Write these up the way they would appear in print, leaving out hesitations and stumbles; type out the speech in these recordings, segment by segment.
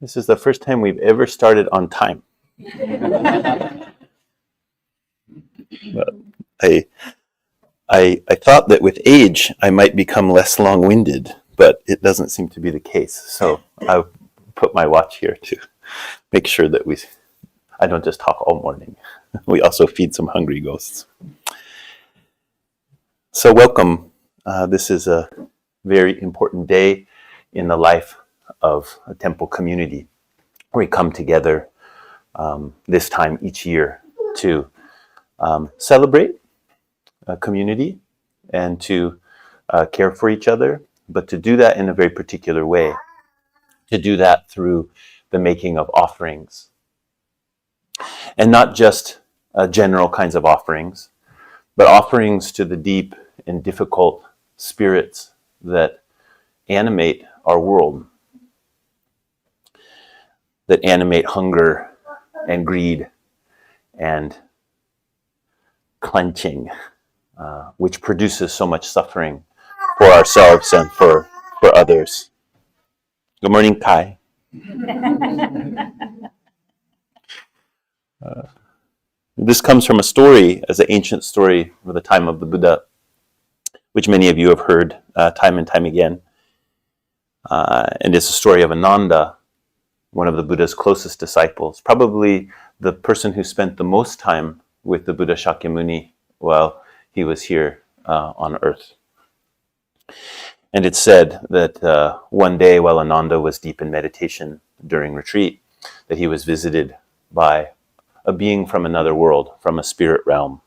This is the first time we've ever started on time. I thought that with age I might become less long-winded, but it doesn't seem to be the case. So I put my watch here to make sure that I don't just talk all morning. We also feed some hungry ghosts. So welcome. This is a very important day in the life of a temple community. We come together this time each year to celebrate a community and to care for each other, but to do that in a very particular way. To do that through the making of offerings. And not just general kinds of offerings, but offerings to the deep and difficult spirits that animate our world, that animate hunger and greed and clenching, which produces so much suffering for ourselves and for others. Good morning, Kai. This comes from a story, as an ancient story of the time of the Buddha, which many of you have heard time and time again. And it's a story of Ananda, one of the Buddha's closest disciples, probably the person who spent the most time with the Buddha Shakyamuni while he was here on earth. And it's said that one day while Ananda was deep in meditation during retreat, that he was visited by a being from another world, from a spirit realm.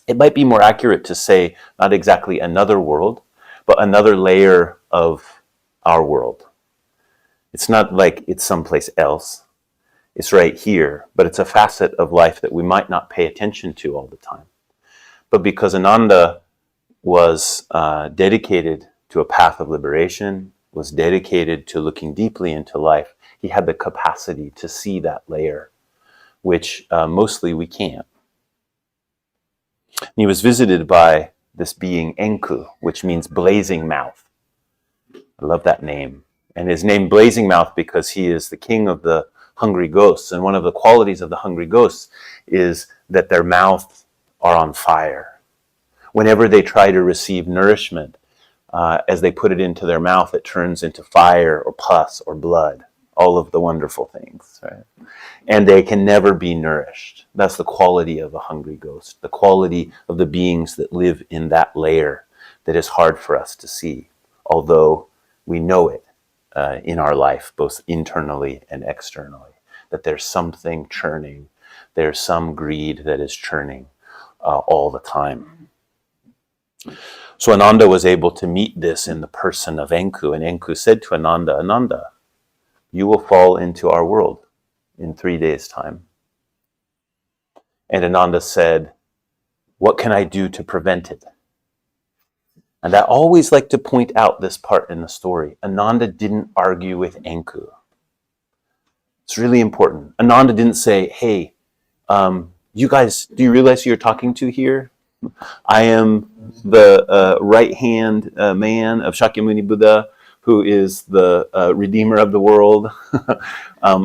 It might be more accurate to say not exactly another world, but another layer of our world. It's not like it's someplace else. It's right here, but it's a facet of life that we might not pay attention to all the time. But because Ananda was dedicated to a path of liberation, was dedicated to looking deeply into life, he had the capacity to see that layer, which mostly we can't. And he was visited by this being Enku, which means blazing mouth. I love that name. And his name Blazing Mouth because he is the king of the hungry ghosts. And one of the qualities of the hungry ghosts is that their mouths are on fire. Whenever they try to receive nourishment, as they put it into their mouth, it turns into fire or pus or blood, all of the wonderful things, right? And they can never be nourished. That's the quality of a hungry ghost, the quality of the beings that live in that layer that is hard for us to see, although we know it in our life, both internally and externally, that there's something churning, there's some greed that is churning all the time. So Ananda was able to meet this in the person of Enku, and Enku said to Ananda, Ananda, you will fall into our world in 3 days' time. And Ananda said, what can I do to prevent it? And I always like to point out this part in the story. Ananda didn't argue with Enku. It's really important. Ananda didn't say, hey, you guys, do you realize who you're talking to here? I am the right-hand man of Shakyamuni Buddha, who is the redeemer of the world.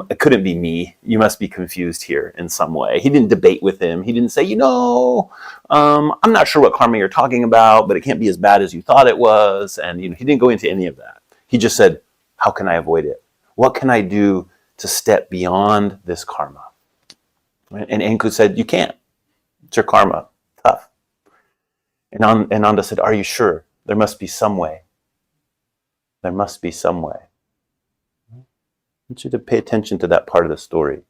It couldn't be me. You must be confused here in some way. He didn't debate with him. He didn't say, I'm not sure what karma you're talking about, but it can't be as bad as you thought it was. And he didn't go into any of that. He just said, how can I avoid it? What can I do to step beyond this karma? And Enku said, you can't. It's your karma. Tough. And Ananda said, are you sure? There must be some way. There must be some way. I want you to pay attention to that part of the story.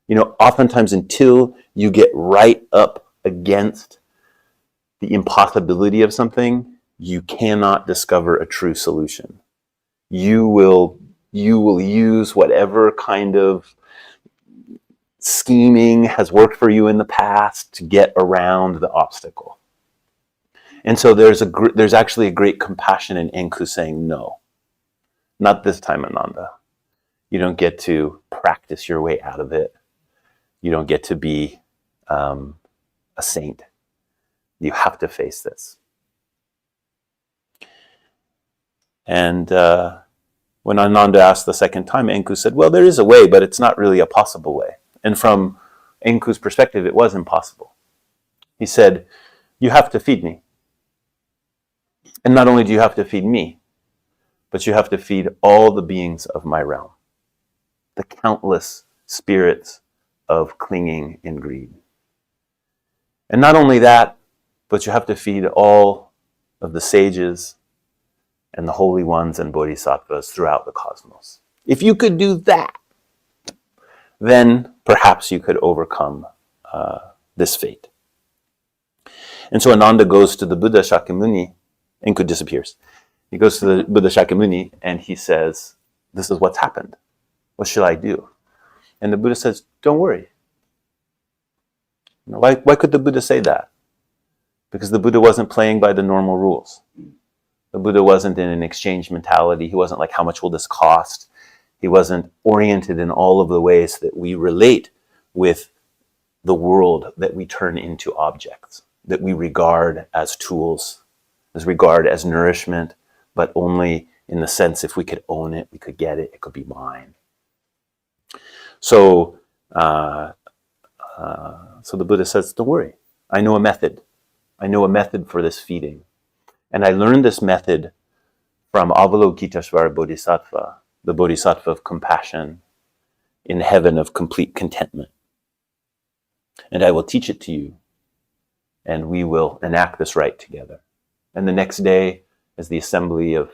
Oftentimes until you get right up against the impossibility of something, you cannot discover a true solution. You will use whatever kind of scheming has worked for you in the past to get around the obstacle. And so there's actually a great compassion in Enku saying, no, not this time, Ananda. You don't get to practice your way out of it. You don't get to be a saint. You have to face this. And when Ananda asked the second time, Enku said, well, there is a way, but it's not really a possible way. And from Enku's perspective, it was impossible. He said, you have to feed me. And not only do you have to feed me, but you have to feed all the beings of my realm, the countless spirits of clinging and greed. And not only that, but you have to feed all of the sages and the holy ones and bodhisattvas throughout the cosmos. If you could do that, then perhaps you could overcome this fate. And so Ananda goes to the Buddha Shakyamuni. Enku disappears. He goes to the Buddha Shakyamuni and he says, this is what's happened. What should I do? And the Buddha says, don't worry. Why could the Buddha say that? Because the Buddha wasn't playing by the normal rules. The Buddha wasn't in an exchange mentality. He wasn't like, how much will this cost? He wasn't oriented in all of the ways that we relate with the world that we turn into objects, that we regard as tools, as regard as nourishment, but only in the sense if we could own it, we could get it, it could be mine. So the Buddha says, don't worry. I know a method. I know a method for this feeding. And I learned this method from Avalokiteshvara Bodhisattva, the Bodhisattva of compassion in heaven of complete contentment. And I will teach it to you, and we will enact this rite together. And the next day, as the assembly of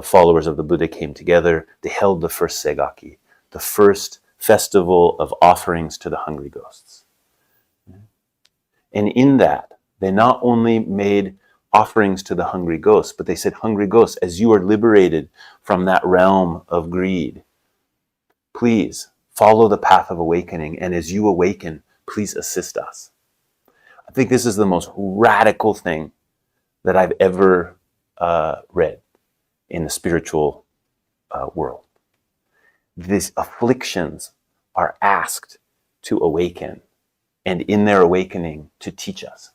followers of the Buddha came together, they held the first Segaki, the first festival of offerings to the hungry ghosts. And in that, they not only made offerings to the hungry ghosts, but they said, hungry ghosts, as you are liberated from that realm of greed, please follow the path of awakening. And as you awaken, please assist us. I think this is the most radical thing that I've ever read in the spiritual world. These afflictions are asked to awaken, and in their awakening, to teach us.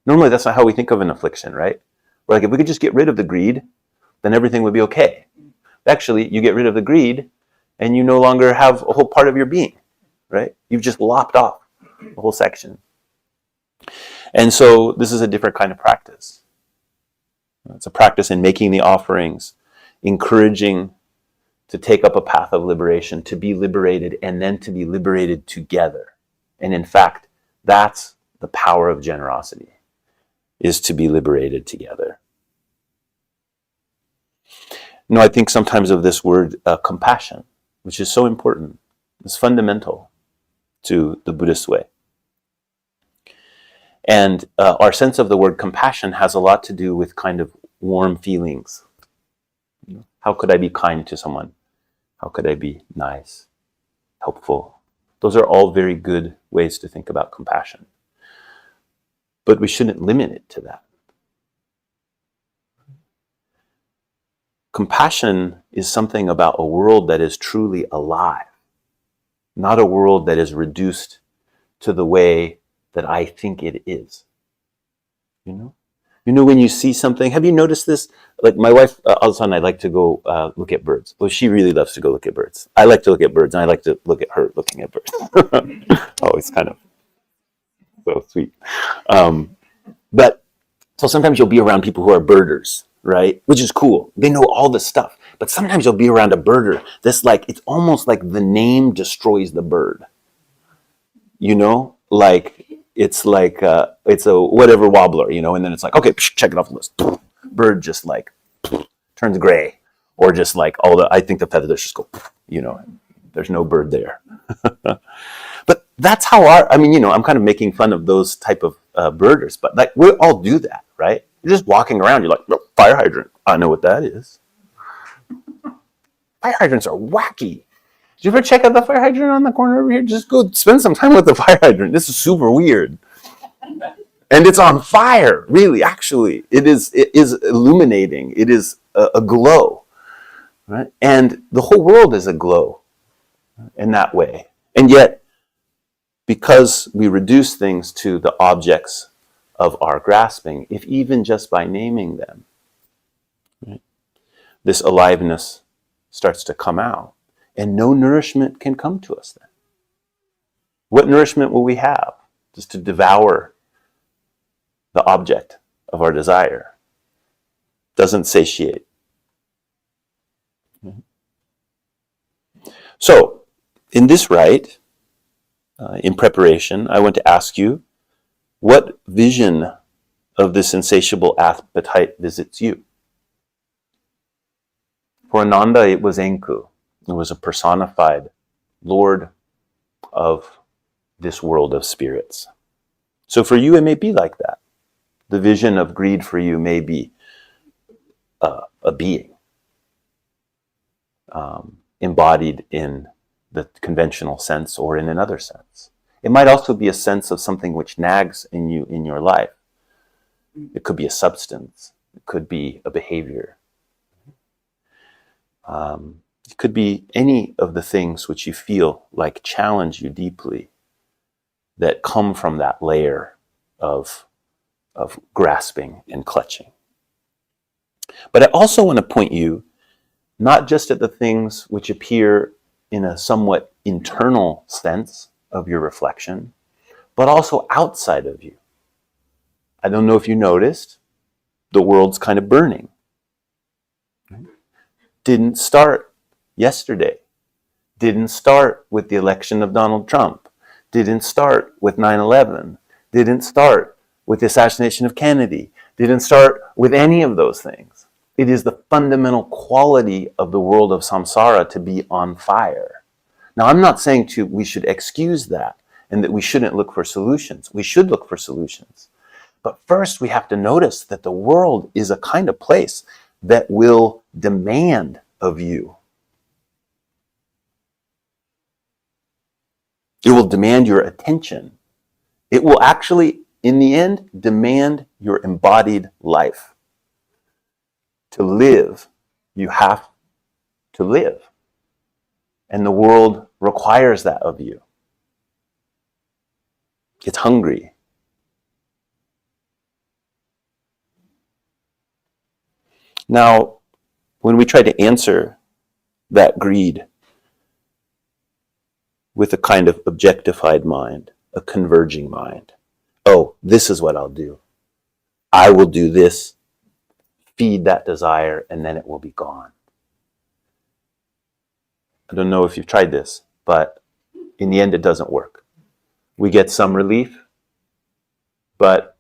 Normally, that's not how we think of an affliction, right? We're like, if we could just get rid of the greed, then everything would be okay. Actually, you get rid of the greed, and you no longer have a whole part of your being, right? You've just lopped off a whole section. And so this is a different kind of practice. It's a practice in making the offerings, encouraging to take up a path of liberation, to be liberated, and then to be liberated together. And in fact, that's the power of generosity, is to be liberated together. No, I think sometimes of this word compassion, which is so important. It's fundamental to the Buddhist way. And our sense of the word compassion has a lot to do with kind of warm feelings. How could I be kind to someone? How could I be nice, helpful? Those are all very good ways to think about compassion. But we shouldn't limit it to that. Compassion is something about a world that is truly alive, not a world that is reduced to the way that I think it is. You know, when you see something, have you noticed this? Like my wife, all of a sudden I like to go look at birds. Well, she really loves to go look at birds. I like to look at birds, and I like to look at her looking at birds. Oh, it's kind of so sweet. But so sometimes you'll be around people who are birders, right? Which is cool. They know all this stuff. But sometimes you'll be around a birder that's like, it's almost like the name destroys the bird. You know, like it's like it's a whatever wobbler, you know, and then it's like, okay, check it off the list. Bird just like turns gray, or just like I think the feathers just go, you know, there's no bird there. But that's how I'm kind of making fun of those type of birders, but like we all do that, right? You're just walking around, you're like, oh, fire hydrant, I know what that is. Fire hydrants are wacky. Did you ever check out the fire hydrant on the corner over here? Just go spend some time with the fire hydrant. This is super weird. And it's on fire, really, actually. It is illuminating. It is a glow, right? And the whole world is a glow in that way. And yet, because we reduce things to the objects of our grasping, if even just by naming them, Right? This aliveness starts to come out, and no nourishment can come to us then. What nourishment will we have? Just to devour the object of our desire. Doesn't satiate. So, in this rite, in preparation, I want to ask you, what vision of this insatiable appetite visits you? For Ananda, it was Enku. It was a personified Lord of this world of spirits. So for you, it may be like that. The vision of greed for you may be a being embodied in the conventional sense or in another sense. It might also be a sense of something which nags in you in your life. It could be a substance. It could be a behavior. It could be any of the things which you feel like challenge you deeply, that come from that layer of grasping and clutching. But I also want to point you not just at the things which appear in a somewhat internal sense of your reflection, but also outside of you. I don't know if you noticed, the world's kind of burning. Didn't start yesterday. Didn't start with the election of Donald Trump. Didn't start with 9/11. Didn't start with the assassination of Kennedy. Didn't start with any of those things. It is the fundamental quality of the world of samsara to be on fire. Now, I'm not saying we should excuse that and that we shouldn't look for solutions. We should look for solutions. But first, we have to notice that the world is a kind of place that will demand of you. It will demand your attention. It will actually, in the end, demand your embodied life. To live, you have to live. And the world requires that of you. It's hungry. Now, when we try to answer that greed with a kind of objectified mind, a converging mind, oh, this is what I'll do. I will do this, feed that desire, and then it will be gone. I don't know if you've tried this, but in the end, it doesn't work. We get some relief, but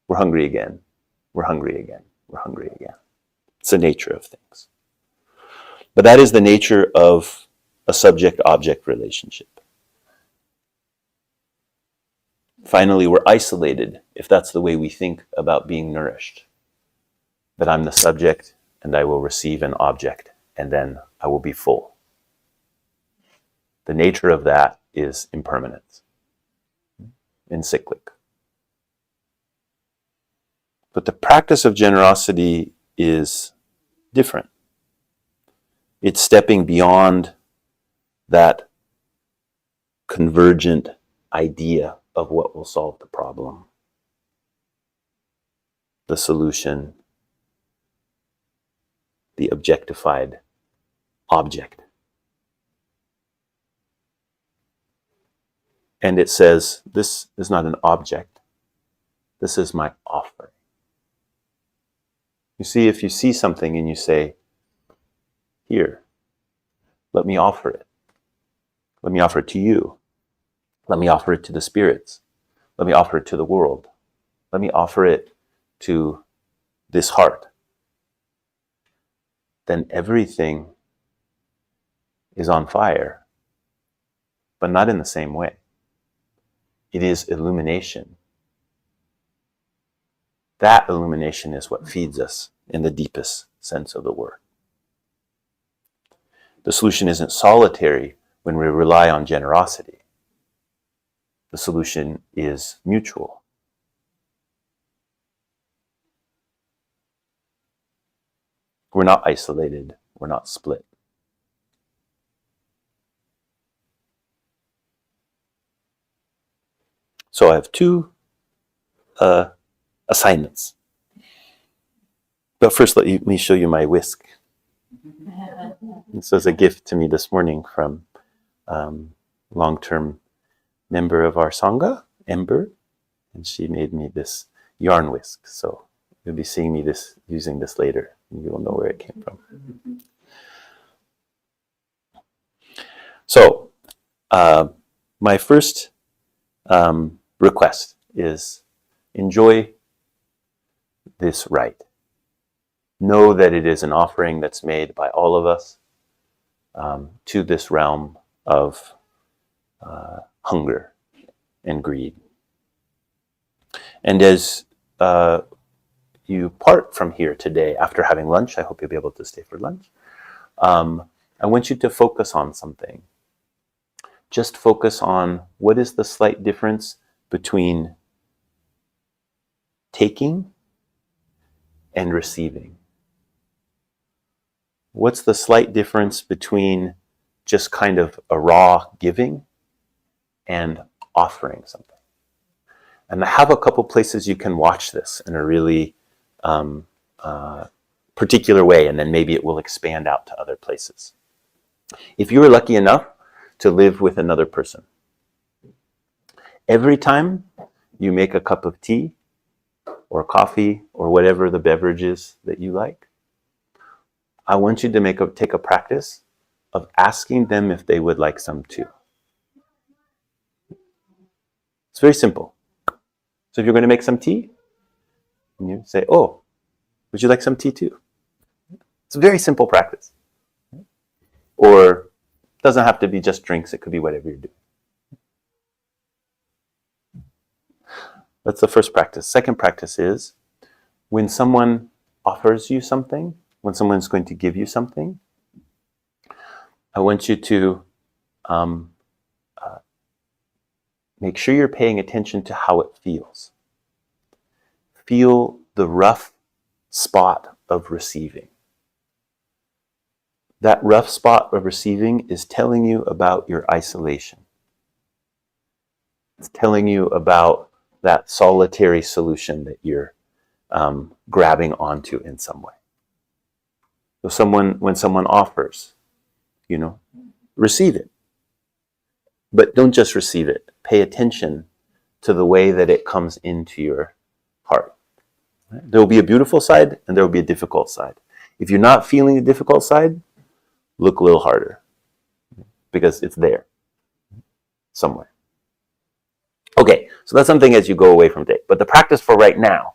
we're hungry again. We're hungry again. We're hungry again. It's the nature of things. But that is the nature of a subject-object relationship. Finally, we're isolated if that's the way we think about being nourished. That I'm the subject and I will receive an object and then I will be full. The nature of that is impermanence, encyclic. But the practice of generosity is different. It's stepping beyond that convergent idea of what will solve the problem, the solution, the objectified object. And it says, this is not an object. This is my offering. You see, if you see something and you say, here, let me offer it. Let me offer it to you. Let me offer it to the spirits. Let me offer it to the world. Let me offer it to this heart. Then everything is on fire, but not in the same way. It is illumination. That illumination is what feeds us in the deepest sense of the word. The solution isn't solitary when we rely on generosity. The solution is mutual. We're not isolated. We're not split. So I have two assignments. But first, let me show you my whisk. This was a gift to me this morning from long-term member of our Sangha, Ember, and she made me this yarn whisk. So you'll be seeing me using this later, and you will know where it came from. So my first request is enjoy this rite. Know that it is an offering that's made by all of us to this realm of hunger and greed. And as you part from here today, after having lunch, I hope you'll be able to stay for lunch, I want you to focus on something. Just focus on what is the slight difference between taking and receiving. What's the slight difference between just kind of a raw giving and offering something? And I have a couple places you can watch this in a really particular way, and then maybe it will expand out to other places. If you were lucky enough to live with another person, every time you make a cup of tea or coffee or whatever the beverage is that you like, I want you to take a practice of asking them if they would like some too. It's very simple. So if you're going to make some tea, and you say, "Oh, would you like some tea too?" It's a very simple practice. Or it doesn't have to be just drinks, it could be whatever you're doing. That's the first practice. Second practice is when someone offers you something, when someone's going to give you something, I want you to make sure you're paying attention to how it feels. Feel the rough spot of receiving. That rough spot of receiving is telling you about your isolation. It's telling you about that solitary solution that you're grabbing onto in some way. So when someone offers, receive it. But don't just receive it. Pay attention to the way that it comes into your heart. There will be a beautiful side and there will be a difficult side. If you're not feeling the difficult side, look a little harder because it's there somewhere. Okay, so that's something as you go away from day. But the practice for right now,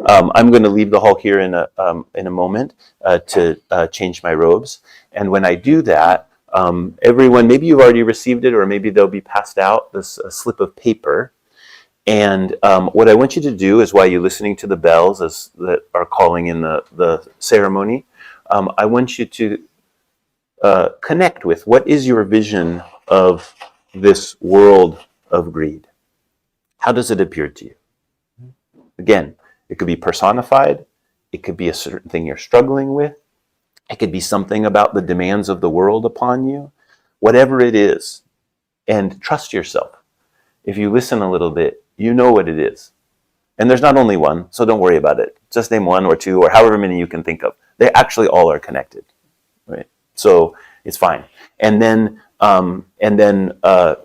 I'm going to leave the hall here in a moment to change my robes. And when I do that, everyone, maybe you've already received it, or maybe they'll be passed out this slip of paper. And what I want you to do is, while you're listening to the bells that are calling in the ceremony, I want you to connect with what is your vision of this world of greed. How does it appear to you? Again, it could be personified. It could be a certain thing you're struggling with. It could be something about the demands of the world upon you. Whatever it is, and trust yourself. If you listen a little bit, you know what it is. And there's not only one, so don't worry about it. Just name one or two or however many you can think of. They actually all are connected, right? So it's fine. And then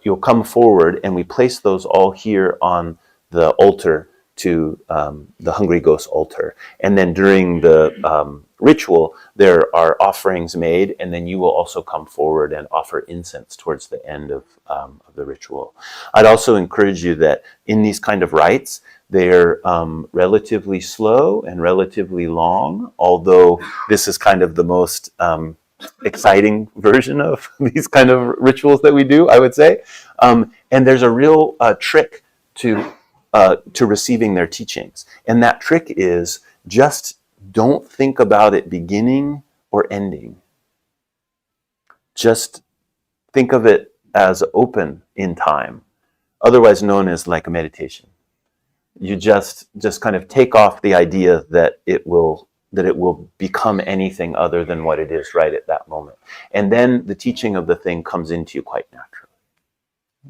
you'll come forward, and we place those all here on the altar to the Hungry Ghost altar. And then during the ritual, there are offerings made, and then you will also come forward and offer incense towards the end of the ritual. I'd also encourage you that in these kind of rites, they're relatively slow and relatively long, although this is kind of the most exciting version of these kind of rituals that we do, I would say. And there's a real trick to receiving their teachings. And that trick is just don't think about it beginning or ending. Just think of it as open in time, otherwise known as like a meditation. You just kind of take off the idea that it will become anything other than what it is right at that moment. And then the teaching of the thing comes into you quite naturally.